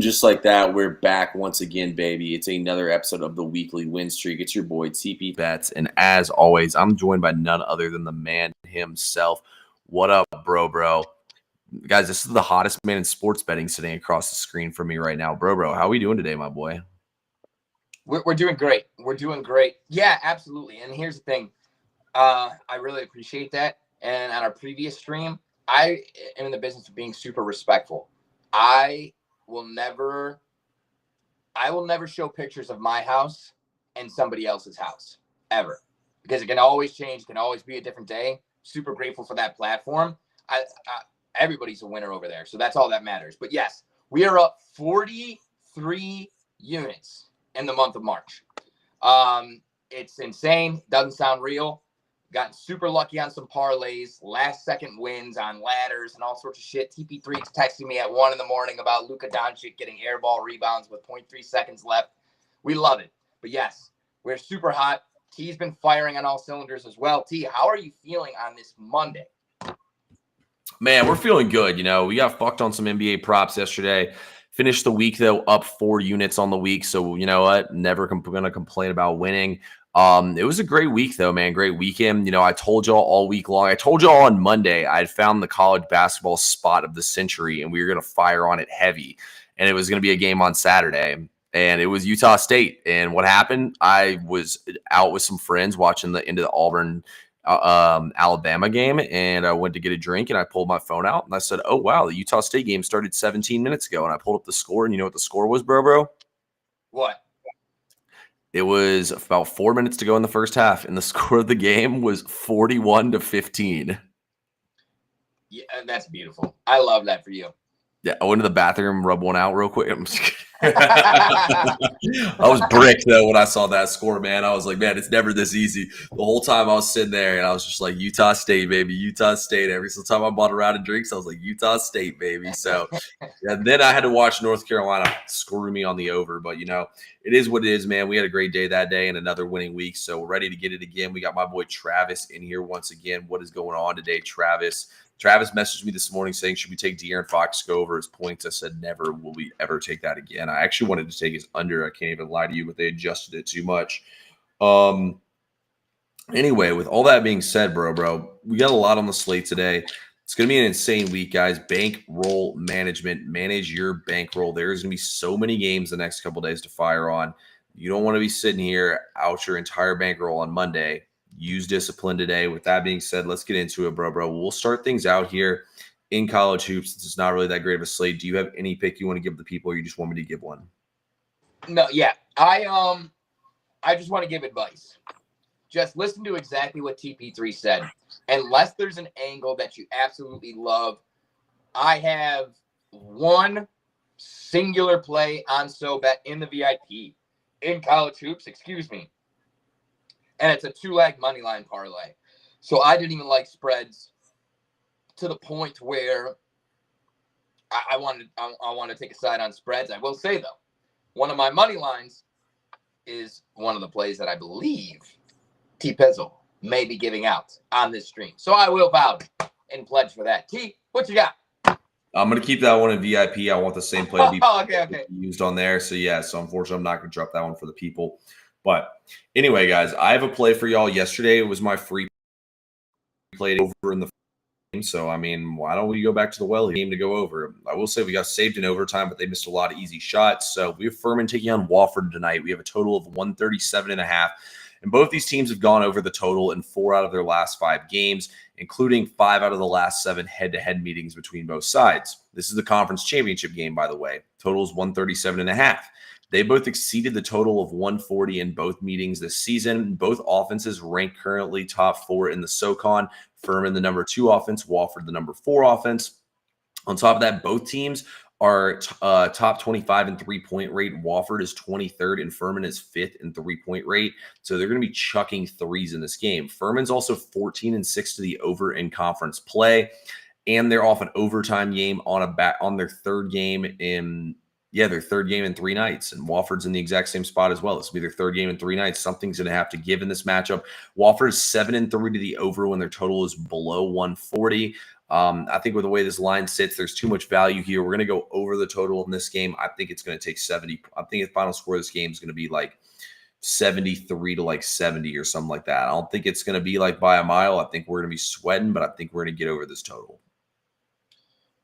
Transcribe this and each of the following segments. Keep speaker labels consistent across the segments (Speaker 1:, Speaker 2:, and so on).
Speaker 1: And just like that, we're back once again, baby. It's another episode of the Weekly Win Streak. It's your boy, TP Bets. And as always, I'm joined by none other than the man himself. What up, bro? Guys, this is the hottest man in sports betting sitting across the screen from me right now. Bro, how are we doing today, my boy?
Speaker 2: We're doing great. We're doing great. Yeah, absolutely. And here's the thing. I really appreciate that. And on our previous stream, I am in the business of being super respectful. I will never show pictures of my house and somebody else's house ever, because it can always change. It can always be a different day. Super grateful for that platform. Everybody's a winner over there. So that's all that matters. But yes, we are up 43 units in the month of March. It's insane. Doesn't sound real. Got super lucky on some parlays, last second wins on ladders and all sorts of shit. TP3 is texting me at 1 a.m. about Luka Doncic getting airball rebounds with 0.3 seconds left. We love it. But yes, we're super hot. T's been firing on all cylinders as well. T, how are you feeling on this Monday?
Speaker 1: Man, we're feeling good. You know, we got fucked on some NBA props yesterday. Finished the week, though, up 4 units on the week. So, you know what? Never going to complain about winning. It was a great week, though, man. Great weekend. You know, I told y'all all week long. I told y'all on Monday I had found the college basketball spot of the century, and we were going to fire on it heavy. And it was going to be a game on Saturday. And it was Utah State. And what happened? I was out with some friends watching the end of the Auburn Alabama game, and I went to get a drink, and I pulled my phone out, and I said, oh, wow, the Utah State game started 17 minutes ago. And I pulled up the score, and you know what the score was, bro?
Speaker 2: What?
Speaker 1: It was about 4 minutes to go in the first half, and the score of the game was 41-15.
Speaker 2: Yeah, that's beautiful. I love that for you.
Speaker 1: Yeah, I went to the bathroom, rub one out real quick. I'm just kidding. I was bricked, though, when I saw that score, man. I was like, man, it's never this easy. The whole time I was sitting there, and I was just like, Utah State, baby, Utah State. Every single time I bought a round of drinks, I was like, Utah State, baby. So yeah, then I had to watch North Carolina screw me on the over. But, you know, it is what it is, man. We had a great day that day and another winning week, so we're ready to get it again. We got my boy Travis in here once again. What is going on today, Travis? Travis messaged me this morning saying, should we take De'Aaron Fox to go over his points? I said, never will we ever take that again. I actually wanted to take his under. I can't even lie to you, but they adjusted it too much. Anyway, with all that being said, bro, we got a lot on the slate today. It's going to be an insane week, guys. Bankroll management. Manage your bankroll. There's going to be so many games the next couple days to fire on. You don't want to be sitting here out your entire bankroll on Monday. Use discipline today. With that being said, let's get into it, bro. We'll start things out here in college hoops. It's not really that great of a slate. Do you have any pick you want to give the people, or you just want me to give one?
Speaker 2: No, yeah. I just want to give advice. Just listen to exactly what TP3 said. Unless there's an angle that you absolutely love, I have one singular play on SoBet in the VIP in college hoops, and it's a 2-leg money line parlay. So I didn't even like spreads to the point where I want to take a side on spreads. I will say, though, one of my money lines is one of the plays that I believe T Pizzle may be giving out on this stream. So I will vouch and pledge for that. T, what you got?
Speaker 1: I'm going to keep that one in VIP. I want the same play to be
Speaker 2: okay.
Speaker 1: used on there. So, yeah, unfortunately, I'm not going to drop that one for the people. But anyway, guys, I have a play for y'all. Yesterday, it was my free play over in the game. So, I mean, why don't we go back to the well game to go over? I will say we got saved in overtime, but they missed a lot of easy shots. So, we have Furman taking on Wofford tonight. We have a total of 137.5. And both these teams have gone over the total in 4 out of their last 5 games, including 5 out of the last 7 head-to-head meetings between both sides. This is the conference championship game, by the way. Total is 137.5. They both exceeded the total of 140 in both meetings this season. Both offenses rank currently top 4 in the SoCon. Furman, the number 2 offense. Wofford, the number 4 offense. On top of that, both teams are top 25 in three-point rate. Wofford is 23rd, and Furman is 5th in three-point rate. So they're going to be chucking threes in this game. Furman's also 14-6 to the over in conference play, and they're off an overtime game on their third game in Yeah, their third game in 3 nights, and Wofford's in the exact same spot as well. This will be their third game in 3 nights. Something's going to have to give in this matchup. Wofford is 7-3 to the over when their total is below 140. I think with the way this line sits, there's too much value here. We're going to go over the total in this game. I think it's going to take 70. I think the final score of this game is going to be like 73 to like 70 or something like that. I don't think it's going to be like by a mile. I think we're going to be sweating, but I think we're going to get over this total.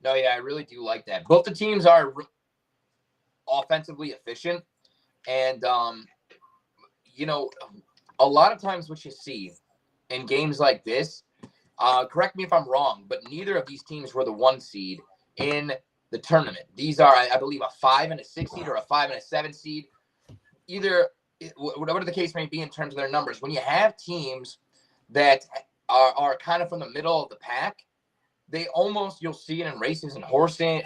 Speaker 2: No, yeah, I really do like that. Both the teams are offensively efficient, and you know, a lot of times what you see in games like this, correct me if I'm wrong, but neither of these teams were the 1 seed in the tournament. These are, I believe, a 5 and a 6 seed or a 5 and a 7 seed. Either, whatever the case may be in terms of their numbers, when you have teams that are kind of from the middle of the pack, they almost, you'll see it in races and horses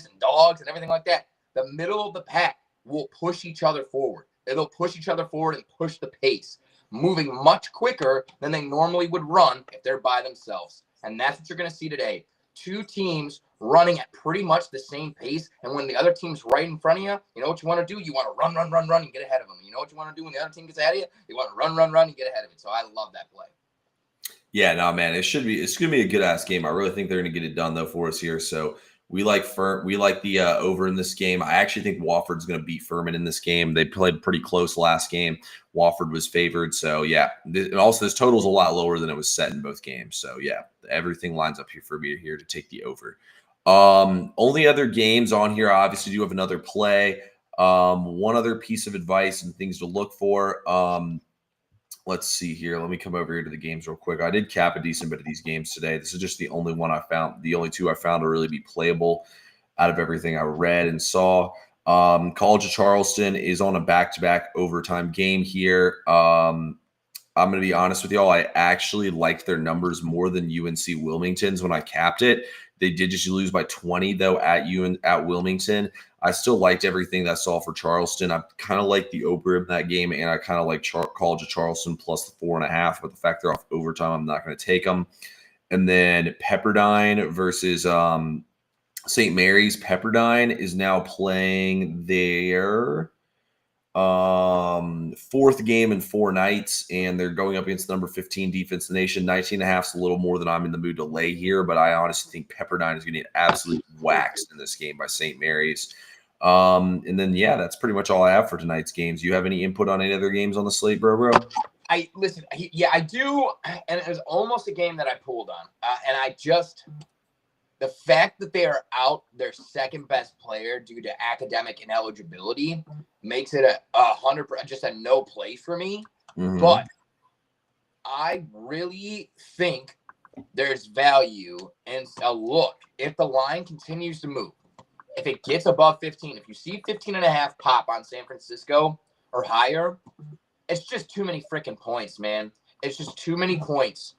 Speaker 2: and dogs and everything like that. The middle of the pack will push each other forward. They'll push each other forward and push the pace, moving much quicker than they normally would run if they're by themselves. And that's what you're going to see today. 2 teams running at pretty much the same pace. And when the other team's right in front of you, you know what you want to do? You want to run, and get ahead of them. You know what you want to do when the other team gets ahead of you? You want to run, and get ahead of it. So I love that play.
Speaker 1: Yeah, no, man, it's going to be a good ass game. I really think they're going to get it done though for us here. So we like the over in this game. I actually think Wofford's going to beat Furman in this game. They played pretty close last game. Wofford was favored. So yeah, and also this total is a lot lower than it was set in both games. So yeah, everything lines up here for me here to take the over. Only other games on here, I obviously do have another play. One other piece of advice and things to look for. Let's see here. Let me come over here to the games real quick. I did cap a decent bit of these games today. This is just the only one I found, the only 2 I found to really be playable out of everything I read and saw. College of Charleston is on a back-to-back overtime game here. I'm going to be honest with y'all. I actually liked their numbers more than UNC Wilmington's when I capped it. They did just lose by 20 though at Wilmington. I still liked everything that I saw for Charleston. I kind of like the over in that game, and I kind of like College of Charleston plus the 4.5. But the fact they're off overtime, I'm not going to take them. And then Pepperdine versus St. Mary's. Pepperdine is now playing their 4th game in 4 nights, and they're going up against the number 15 defense in the nation. 19.5 is a little more than I'm in the mood to lay here, but I honestly think Pepperdine is going to get absolutely waxed in this game by St. Mary's. And then yeah, that's pretty much all I have for tonight's games. Do you have any input on any other games on the slate, bro?
Speaker 2: I do, and it was almost a game that I pulled on, and the fact that they are out their second best player due to academic ineligibility makes it a 100%, just a no play for me. Mm-hmm. But I really think there's value in a look. If the line continues to move, if it gets above 15, if you see 15.5 pop on San Francisco or higher, it's just too many freaking points, man. It's just too many points.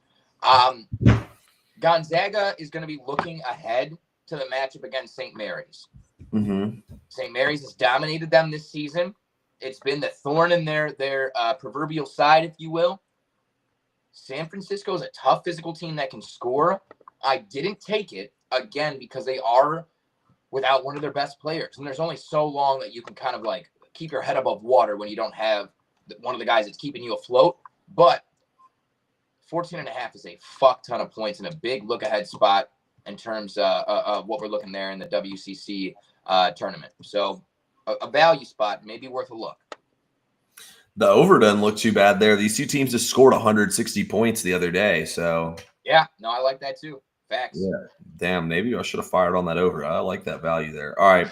Speaker 2: Gonzaga is going to be looking ahead to the matchup against St. Mary's. Mm-hmm. St. Mary's has dominated them this season. It's been the thorn in their proverbial side, if you will. San Francisco is a tough physical team that can score. I didn't take it, again, because they are without one of their best players. And there's only so long that you can kind of like keep your head above water when you don't have one of the guys that's keeping you afloat. But 14.5 is a fuck ton of points and a big look-ahead spot in terms of what we're looking there in the WCC tournament. So a value spot, maybe worth a look.
Speaker 1: The over doesn't look too bad there. These 2 teams just scored 160 points the other day. So
Speaker 2: yeah, no, I like that too. Facts.
Speaker 1: Yeah. Damn, maybe I should have fired on that over. I like that value there. All right.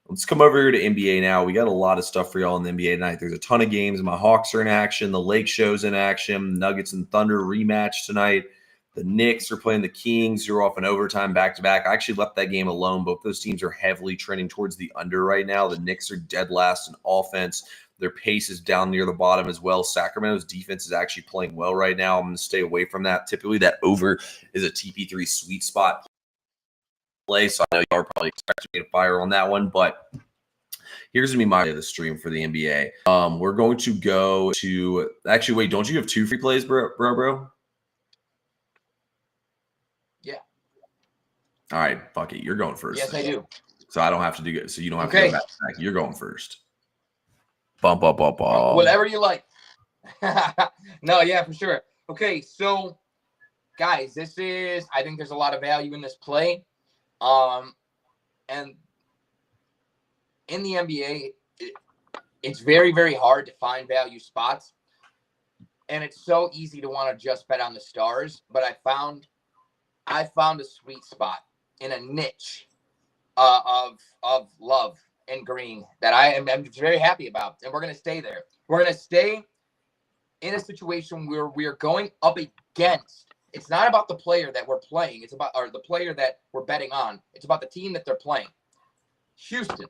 Speaker 1: Let's come over here to NBA now. We got a lot of stuff for y'all in the NBA tonight. There's a ton of games. My Hawks are in action. The Lake Show's in action. Nuggets and Thunder rematch tonight. The Knicks are playing the Kings. You're off in overtime back-to-back. I actually left that game alone. Both those teams are heavily trending towards the under right now. The Knicks are dead last in offense. Their pace is down near the bottom as well. Sacramento's defense is actually playing well right now. I'm going to stay away from that. Typically, that over is a TP3 sweet spot play, so I know y'all are probably expecting me to fire on that one, but here's going to be my the stream for the NBA. We're going to go to – actually, wait, don't you have 2 free plays, bro?
Speaker 2: Yeah.
Speaker 1: All right, fuck it. You're going first.
Speaker 2: Yes, I do.
Speaker 1: So I don't have to do it. So you don't have to
Speaker 2: Okay.
Speaker 1: go back. You're going first. Bump, bump, bump, bump.
Speaker 2: Whatever you like. No, yeah, for sure. Okay, so guys, I think there's a lot of value in this play. And in the NBA, it's very, very hard to find value spots. And it's so easy to want to just bet on the stars. But I found a sweet spot in a niche of love and green that I'm very happy about. And we're going to stay there. We're going to stay in a situation where we are going up against. It's not about the player that we're playing. It's about the player that we're betting on. It's about the team that they're playing. Houston.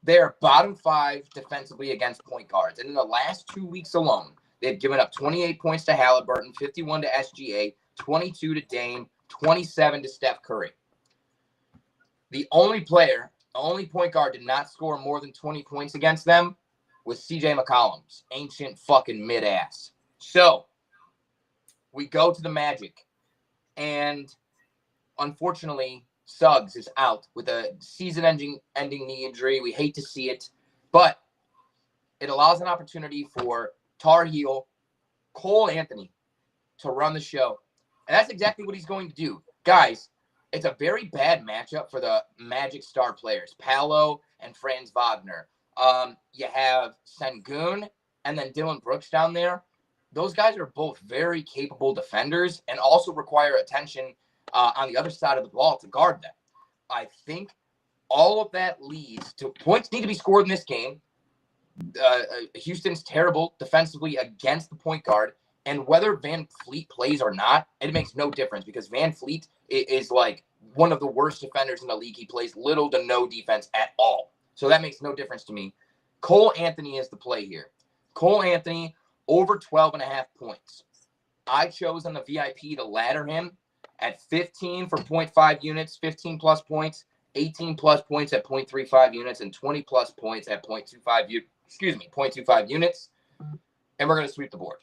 Speaker 2: They're bottom 5 defensively against point guards. And in the last 2 weeks alone, they've given up 28 points to Halliburton, 51 to SGA, 22 to Dame, 27 to Steph Curry. The only point guard to not score more than 20 points against them was CJ McCollum's ancient fucking mid-ass. So we go to the Magic, and unfortunately, Suggs is out with a season-ending knee injury. We hate to see it, but it allows an opportunity for Tar Heel Cole Anthony to run the show. And that's exactly what he's going to do. Guys, it's a very bad matchup for the Magic star players, Paolo and Franz Wagner. You have Sengun and then Dylan Brooks down there. Those guys are both very capable defenders and also require attention on the other side of the ball to guard them. I think all of that leads to points need to be scored in this game. Houston's terrible defensively against the point guard. And whether Van Fleet plays or not, it makes no difference because Van Fleet is like one of the worst defenders in the league. He plays little to no defense at all. So that makes no difference to me. Cole Anthony is the play here. Cole Anthony over 12.5 points. I chose on the VIP to ladder him at 15 for 0.5 units, 15 plus points, 18 plus points at 0.35 units, and 20 plus points at 0.25 units. And we're going to sweep the board.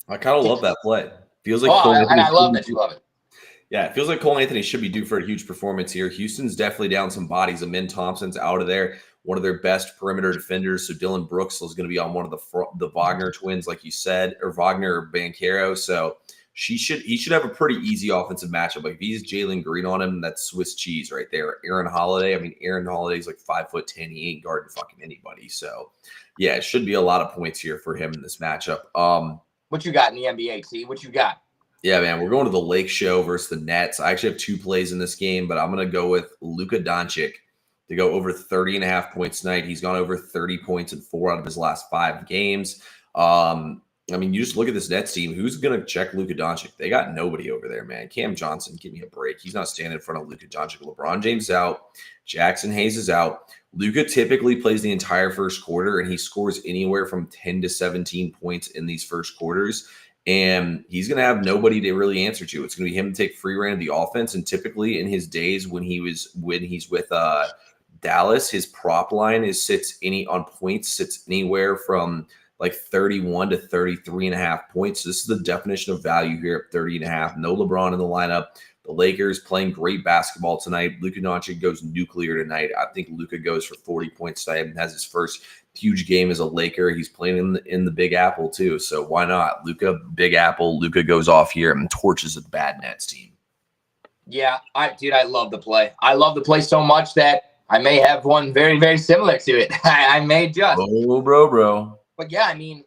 Speaker 1: I kind of love that play. Feels like
Speaker 2: and I love that you love it.
Speaker 1: Yeah, it feels like Cole Anthony should be due for a huge performance here. Houston's definitely down some bodies. Amin Thompson's out of there, one of their best perimeter defenders. So Dylan Brooks is going to be on one of the Wagner twins, like you said, or Wagner or Banchero. So he should have a pretty easy offensive matchup. Like if he's Jalen Green on him, that's Swiss cheese right there. Aaron Holiday. I mean, Aaron Holiday's like 5'10". He ain't guarding fucking anybody. So yeah, it should be a lot of points here for him in this matchup.
Speaker 2: What you got in the NBA, T? What you got?
Speaker 1: Yeah, man, we're going to the Lake Show versus the Nets. I actually have 2 plays in this game, but I'm going to go with Luka Doncic to go over 30.5 points tonight. He's gone over 30 points in 4 out of his last 5 games. I mean, you just look at this Nets team. Who's going to check Luka Doncic? They got nobody over there, man. Cam Johnson, give me a break. He's not standing in front of Luka Doncic. LeBron James is out. Jackson Hayes is out. Luka typically plays the entire first quarter, and he scores anywhere from 10 to 17 points in these first quarters. And he's going to have nobody to really answer to. It's going to be him to take free reign of the offense. And typically in his days when he's with Dallas, his prop line sits anywhere from like 31 to 33.5 points. So this is the definition of value here at 30.5. No LeBron in the lineup. The Lakers playing great basketball tonight. Luka Doncic goes nuclear tonight. I think Luka goes for 40 points tonight and has his first huge game as a Laker. He's playing in the Big Apple too. So why not? Luka, Big Apple. Luka goes off here and torches the bad Nets team. Yeah,
Speaker 2: I love the play. I love the play so much that I may have one very, very similar to it. I may just.
Speaker 1: Oh, bro.
Speaker 2: But yeah, I mean,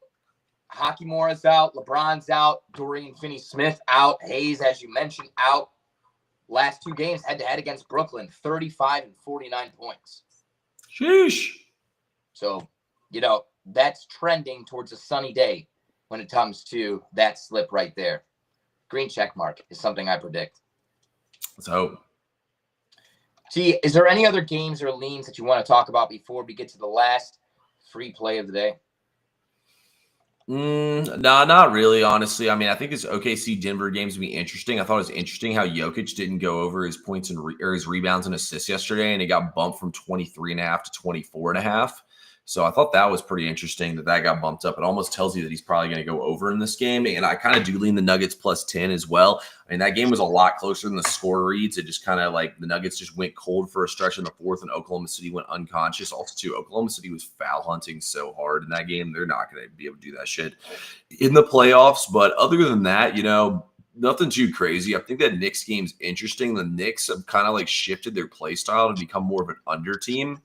Speaker 2: Hakimura's out. LeBron's out. Dorian Finney-Smith out. Hayes, as you mentioned, out. Last 2 games head-to-head against Brooklyn, 35 and 49 points.
Speaker 1: Sheesh.
Speaker 2: So, that's trending towards a sunny day when it comes to that slip right there. Green check mark is something I predict.
Speaker 1: Let's hope.
Speaker 2: T, is there any other games or leans that you want to talk about before we get to the last free play of the day?
Speaker 1: No, not really, honestly. I mean, I think this OKC Denver game's gonna be interesting. I thought it was interesting how Jokic didn't go over his points or his rebounds and assists yesterday, and it got bumped from 23.5 to 24.5. So I thought that was pretty interesting that got bumped up. It almost tells you that he's probably going to go over in this game. And I kind of do lean the Nuggets plus 10 as well. I mean, that game was a lot closer than the score reads. It just kind of like the Nuggets just went cold for a stretch in the fourth, and Oklahoma City went unconscious. Also, too, Oklahoma City was foul hunting so hard in that game. They're not going to be able to do that shit in the playoffs. But other than that, nothing too crazy. I think that Knicks game's interesting. The Knicks have kind of like shifted their play style to become more of an under team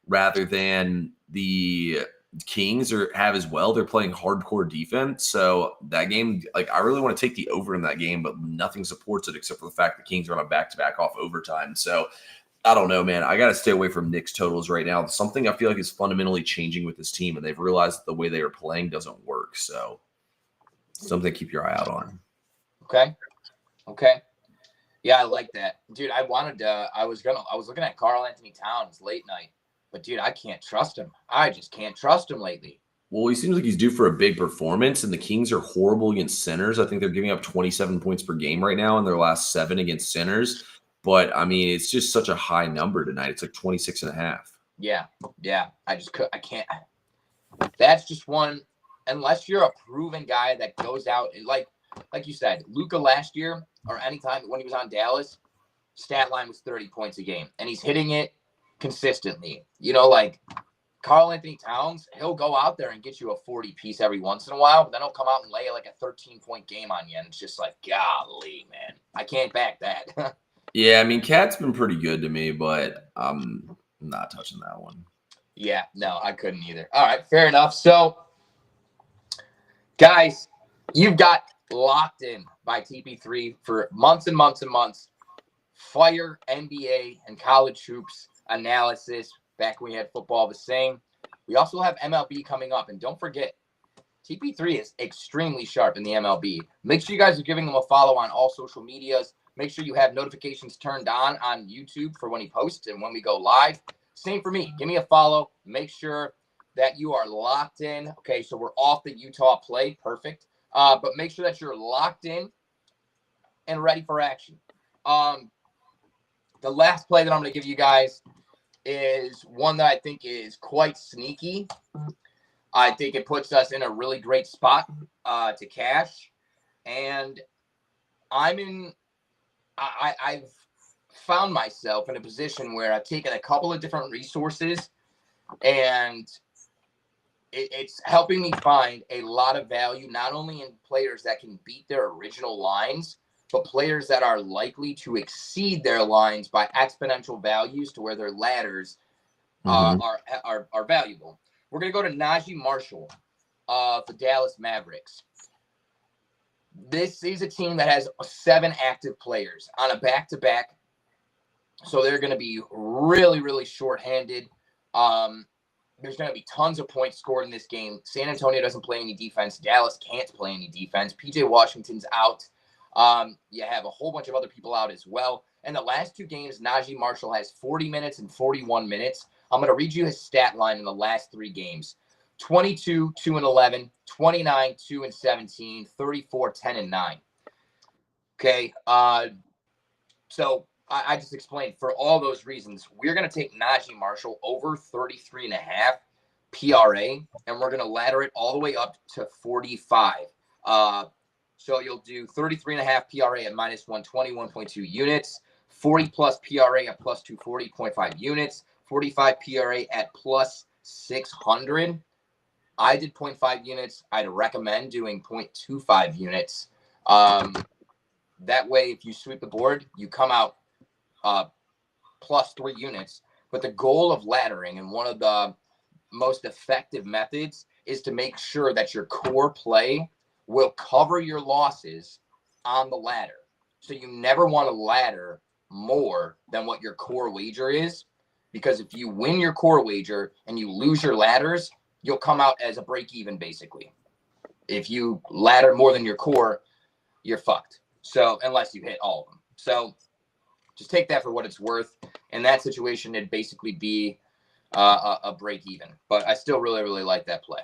Speaker 1: rather than the Kings have as well. They're playing hardcore defense. So that game, like, I really want to take the over in that game, but nothing supports it except for the fact the Kings are on a back-to-back off overtime. So I don't know, man. I got to stay away from Knicks totals right now. Something I feel like is fundamentally changing with this team, and they've realized that the way they are playing doesn't work. So something to keep your eye out on.
Speaker 2: Okay. Yeah, I like that. Dude, I was looking at Karl Anthony Towns late night. But, dude, I can't trust him. I just can't trust him lately.
Speaker 1: Well, he seems like he's due for a big performance, and the Kings are horrible against centers. I think they're giving up 27 points per game right now in their last 7 against centers. But, I mean, it's just such a high number tonight. It's like 26.5.
Speaker 2: Yeah. I can't. That's just one, unless you're a proven guy that goes out, like you said, Luka last year or anytime when he was on Dallas, stat line was 30 points a game. And he's hitting it consistently. Like Karl Anthony Towns, he'll go out there and get you a 40 piece every once in a while, but then he'll come out and lay like a 13-point game on you, and it's just like, golly, man, I can't back that.
Speaker 1: Yeah, I mean, Cat's been pretty good to me, but I'm not touching that one.
Speaker 2: Yeah, no, I couldn't either. All right, fair enough. So, guys, you've got locked in by TP3 for months and months and months. Fire NBA and college hoops analysis back when we had football the same. We also have MLB coming up, and don't forget, TP3 is extremely sharp in the MLB. Make sure you guys are giving him a follow on all social medias. Make sure you have notifications turned on YouTube for when he posts and when we go live. Same for me. Give me a follow. Make sure that you are locked in. Okay, so we're off the Utah play. Perfect. But make sure that you're locked in and ready for action. The last play that I'm going to give you guys is one that I think is quite sneaky. I think it puts us in a really great spot to cash. And I've found myself in a position where I've taken a couple of different resources, and it's helping me find a lot of value, not only in players that can beat their original lines, but players that are likely to exceed their lines by exponential values to where their ladders are valuable. We're going to go to Najee Marshall of the Dallas Mavericks. This is a team that has 7 active players on a back-to-back, so they're going to be really, really shorthanded. There's going to be tons of points scored in this game. San Antonio doesn't play any defense. Dallas can't play any defense. PJ Washington's out. You have a whole bunch of other people out as well. In the last 2 games, Najee Marshall has 40 minutes and 41 minutes. I'm going to read you his stat line in the last 3 games. 22, 2 and 11, 29, 2 and 17, 34, 10 and 9. Okay. So I just explained, for all those reasons, we're going to take Najee Marshall over 33.5 PRA, and we're going to ladder it all the way up to 45. So you'll do 33.5 PRA at minus 121.2 units, 40 plus PRA at plus 240.5 units, 45 PRA at plus 600. I did 0.5 units. I'd recommend doing 0.25 units. That way, if you sweep the board, you come out plus 3 units. But the goal of laddering, and one of the most effective methods, is to make sure that your core play will cover your losses on the ladder. So you never want to ladder more than what your core wager is, because if you win your core wager and you lose your ladders, you'll come out as a break even, basically. If you ladder more than your core, you're fucked. So unless you hit all of them. So just take that for what it's worth. In that situation, it'd basically be a break even. But I still really, really like that play.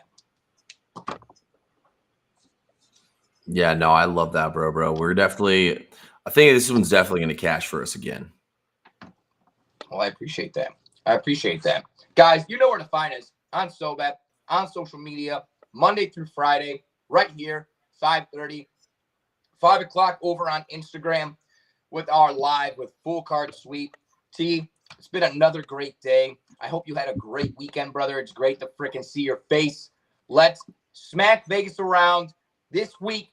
Speaker 1: Yeah, no, I love that, bro. I think this one's definitely going to cash for us again.
Speaker 2: Well, I appreciate that. Guys, you know where to find us. on SoBet, on social media, Monday through Friday, right here, 5:30, 5 o'clock over on Instagram with our live with Full Card Sweep. T, it's been another great day. I hope you had a great weekend, brother. It's great to freaking see your face. Let's smack Vegas around this week.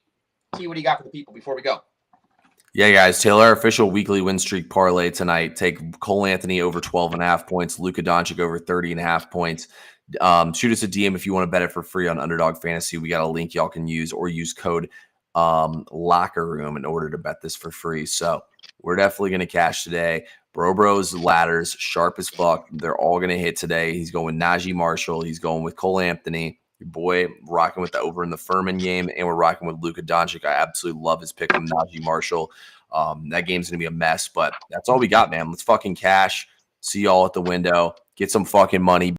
Speaker 2: T, what do you got for the people before we go?
Speaker 1: Yeah, guys, Taylor, our official weekly win streak parlay tonight. Take Cole Anthony over 12.5 points, Luka Doncic over 30.5 points. Shoot us a DM if you want to bet it for free on Underdog Fantasy. We got a link y'all can use, or use code Locker Room in order to bet this for free. So we're definitely going to cash today. Bro's ladders, sharp as fuck. They're all going to hit today. He's going with Najee Marshall. He's going with Cole Anthony. Your boy rocking with the over in the Furman game, and we're rocking with Luka Doncic. I absolutely love his pick on Najee Marshall. That game's going to be a mess, but that's all we got, man. Let's fucking cash. See y'all at the window. Get some fucking money.